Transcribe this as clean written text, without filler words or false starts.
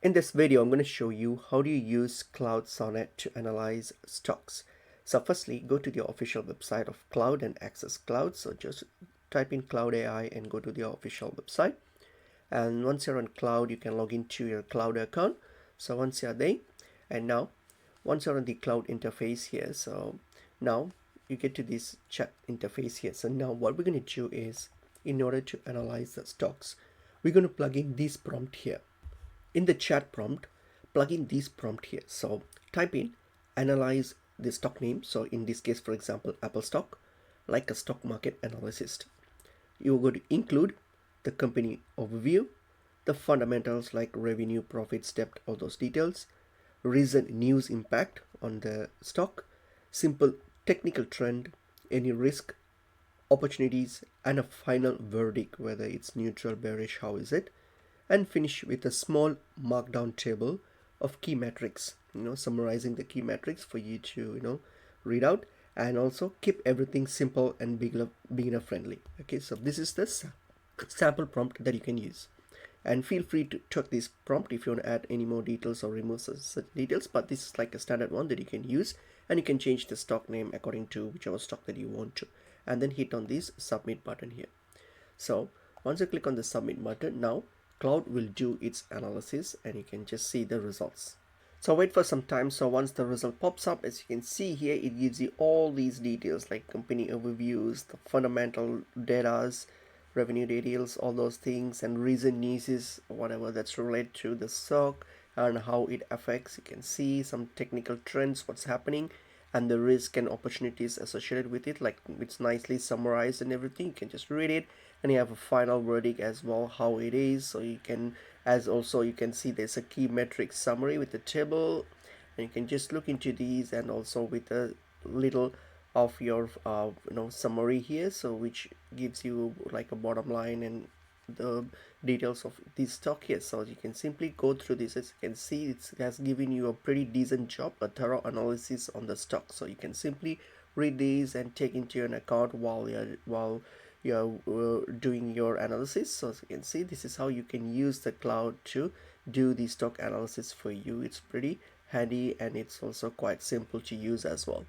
In this video, I'm going to show you how do you use Claude Sonnet to analyze stocks. So firstly, go to the official website of Claude and access Claude. So just type in Claude AI and go to the official website. And once you're on Claude, you can log into your Claude account. So once you're there, and now once you're on the Claude interface here, so now you get to this chat interface here. So now what we're going to do is, in order to analyze the stocks, we're going to plug in this prompt here. In the chat prompt, plug in this prompt here. So type in analyze the stock name. So in this case, for example, Apple stock, like a stock market analyst. You're going to include the company overview, the fundamentals like revenue, profits, debt, all those details, recent news impact on the stock, simple technical trend, any risk, opportunities, and a final verdict, whether it's neutral, bearish, how is it, and finish with a small markdown table of key metrics, summarizing the key metrics for you to read out, and also keep everything simple and beginner friendly. Okay, so this is the sample prompt that you can use, and feel free to check this prompt if you want to add any more details or remove such details, but this is like a standard one that you can use, and you can change the stock name according to whichever stock that you want to, and then hit on this submit button here. So once you click on the submit button, now Claude will do its analysis and you can just see the results. So wait for some time. So once the result pops up, as you can see here, it gives you all these details like company overviews, the fundamental datas, revenue details, all those things, and recent news, whatever that's related to the stock and how it affects. You can see some technical trends, what's happening, and the risk and opportunities associated with it, like it's nicely summarized and everything. You can just read it, and you have a final verdict as well, how it is. So you can, as also you can see, there's a key metrics summary with the table, and you can just look into these, and also with a little of your summary here, so which gives you like a bottom line and the details of this stock here. So you can simply go through this. As you can see, it has given you a pretty decent job, a thorough analysis on the stock. So you can simply read these and take into an account while you're doing your analysis. So as you can see, this is how you can use the Claude to do the stock analysis for you. It's pretty handy, and it's also quite simple to use as well.